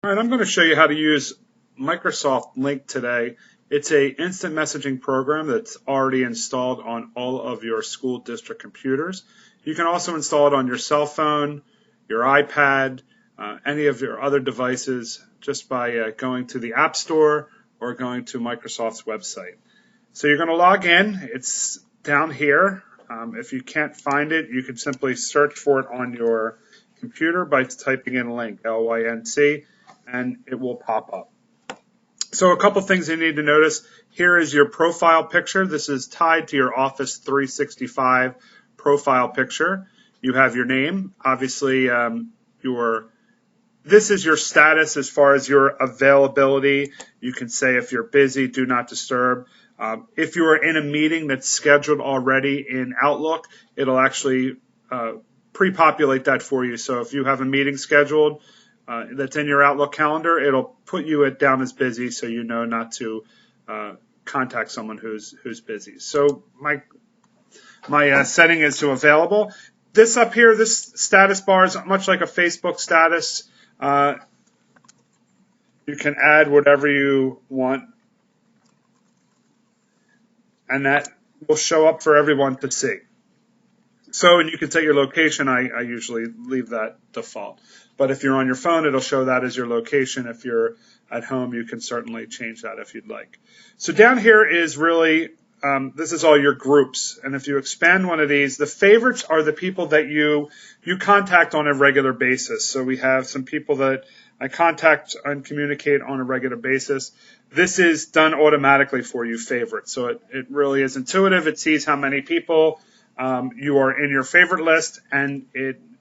All right, I'm going to show you how to use Microsoft Lync today. It's an instant messaging program that's already installed on all of your school district computers. You can also install it on your cell phone, your iPad, any of your other devices just by going to the App Store or going to Microsoft's website. So you're going to log in. It's down here. If you can't find it, you can simply search for it on your computer by typing in Lync, L-Y-N-C, and it will pop up. So a couple things you need to notice. Here is your profile picture. This is tied to your Office 365 profile picture. You have your name, obviously this is your status as far as your availability. You can say if you're busy, do not disturb. If you are in a meeting that's scheduled already in Outlook, it'll actually pre-populate that for you. So if you have a meeting scheduled that's in your Outlook calendar, it'll put you down as busy so you know not to contact someone who's busy. So my setting is to available. This up here, this status bar is much like a Facebook status. You can add whatever you want, and that will show up for everyone to see. So, and you can set your location. I usually leave that default. But if you're on your phone, it'll show that as your location. If you're at home, you can certainly change that if you'd like. So down here is really, this is all your groups. And if you expand one of these, the favorites are the people that you contact on a regular basis. So we have some people that I contact and communicate on a regular basis. This is done automatically for you, favorites. So it really is intuitive. It sees how many people you are in your favorite list and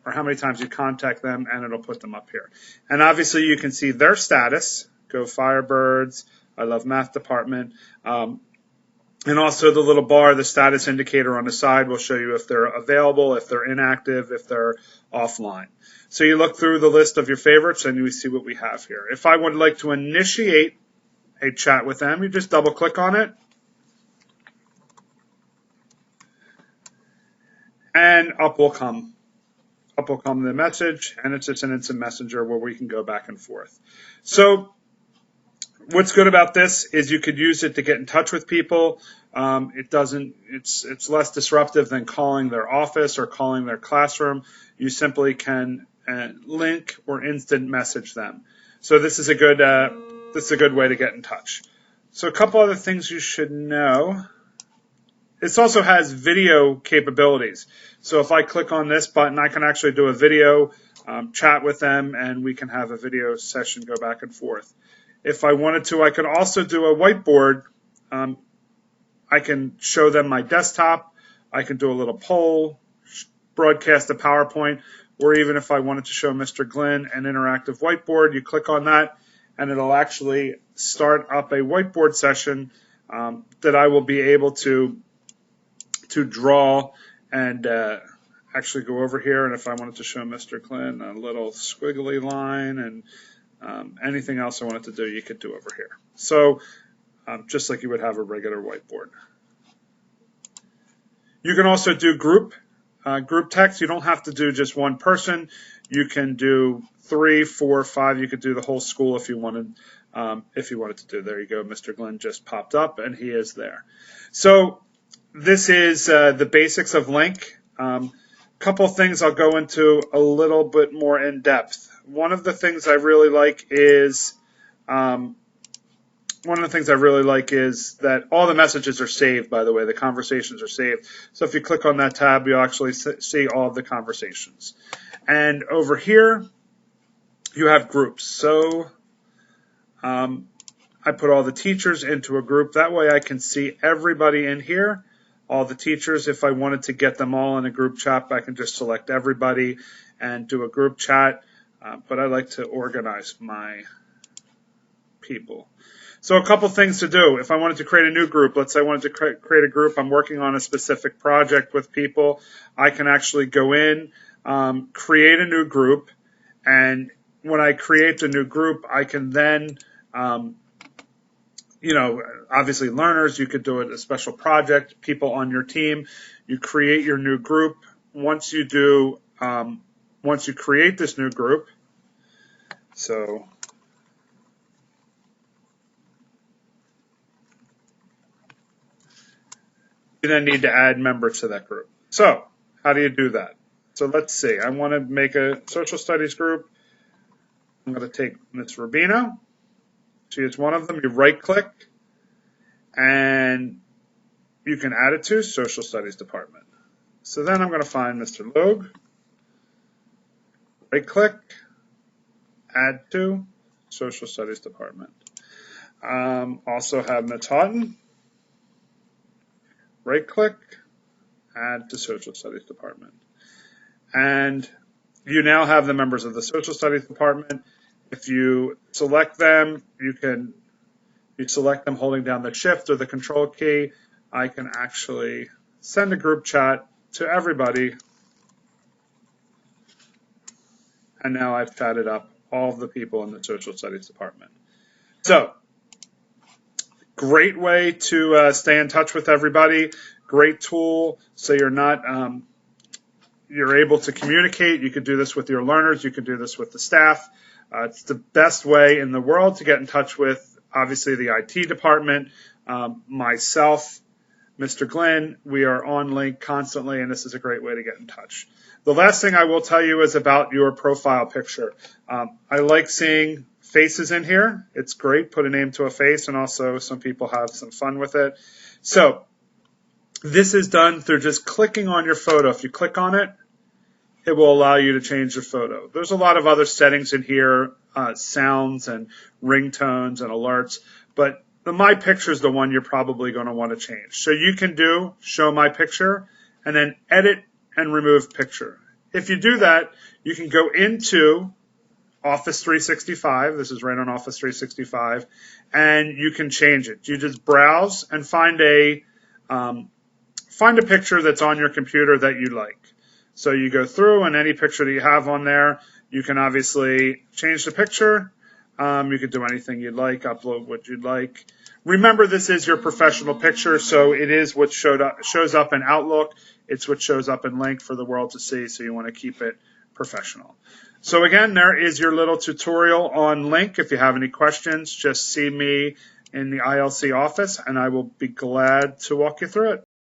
or how many times you contact them, and it'll put them up here. And obviously you can see their status. Go Firebirds, I love math department. And also the little bar, the status indicator on the side will show you if they're available, if they're inactive, if they're offline. So you look through the list of your favorites and you see what we have here. If I would like to initiate a chat with them, you just double click on it. And up will come the message, and it's just an instant messenger where we can go back and forth. So what's good about this is you could use it to get in touch with people. It's less disruptive than calling their office or calling their classroom. You simply can link or instant message them. So this is a good way to get in touch. So a couple other things you should know. This also has video capabilities. So if I click on this button, I can actually do a video chat with them, and we can have a video session go back and forth. If I wanted to, I could also do a whiteboard. I can show them my desktop. I can do a little poll, broadcast a PowerPoint, or even if I wanted to show Mr. Glenn an interactive whiteboard, you click on that, and it'll actually start up a whiteboard session that I will be able to draw and actually go over here. And if I wanted to show Mr. Glenn a little squiggly line and anything else I wanted to do, you could do over here. So just like you would have a regular whiteboard. You can also do group text. You don't have to do just one person. You can do 3, 4, 5. You could do the whole school if you wanted to do. There you go. Mr. Glenn just popped up, and he is there. So this is the basics of Lync. Couple things I'll go into a little bit more in depth. One of the things I really like is that all the messages are saved. By the way, the conversations are saved. So if you click on that tab, you'll actually see all of the conversations. And over here, you have groups. So I put all the teachers into a group. That way I can see everybody in here. All the teachers. If I wanted to get them all in a group chat, I can just select everybody and do a group chat. But I like to organize my people. So a couple things to do. If I wanted to create a new group, let's say I wanted to create a group, I'm working on a specific project with people, I can actually go in, create a new group, and when I create the new group, I can then obviously learners, you could do it a special project, people on your team, you create your new group. Once you create this new group, so you then need to add members to that group. So how do you do that? So let's see. I want to make a social studies group. I'm going to take Ms. Rubino. She is one of them. You right-click, and you can add it to Social Studies Department. So then I'm going to find Mr. Logue. Right-click, add to Social Studies Department. Also have Ms. Houghton. Right-click, add to Social Studies Department. And you now have the members of the Social Studies Department. If you select them, you select them holding down the Shift or the Control key. I can actually send a group chat to everybody. And now I've chatted up all of the people in the Social Studies Department. So, great way to stay in touch with everybody. Great tool so you're able to communicate. You could do this with your learners. You could do this with the staff. It's the best way in the world to get in touch with, obviously, the IT department, myself, Mr. Glenn. We are on Lync constantly, and this is a great way to get in touch. The last thing I will tell you is about your profile picture. I like seeing faces in here. It's great. Put a name to a face, and also some people have some fun with it. So this is done through just clicking on your photo. If you click on it, it will allow you to change the photo. There's a lot of other settings in here, sounds and ringtones and alerts, but the My Picture is the one you're probably going to want to change. So you can do Show My Picture and then Edit and Remove Picture. If you do that, you can go into Office 365. This is right on Office 365, and you can change it. You just browse and find a picture that's on your computer that you like. So you go through, and any picture that you have on there, you can obviously change the picture. You could do anything you'd like, upload what you'd like. Remember, this is your professional picture, so it is what shows up in Outlook. It's what shows up in Lync for the world to see, so you want to keep it professional. So again, there is your little tutorial on Lync. If you have any questions, just see me in the ILC office, and I will be glad to walk you through it.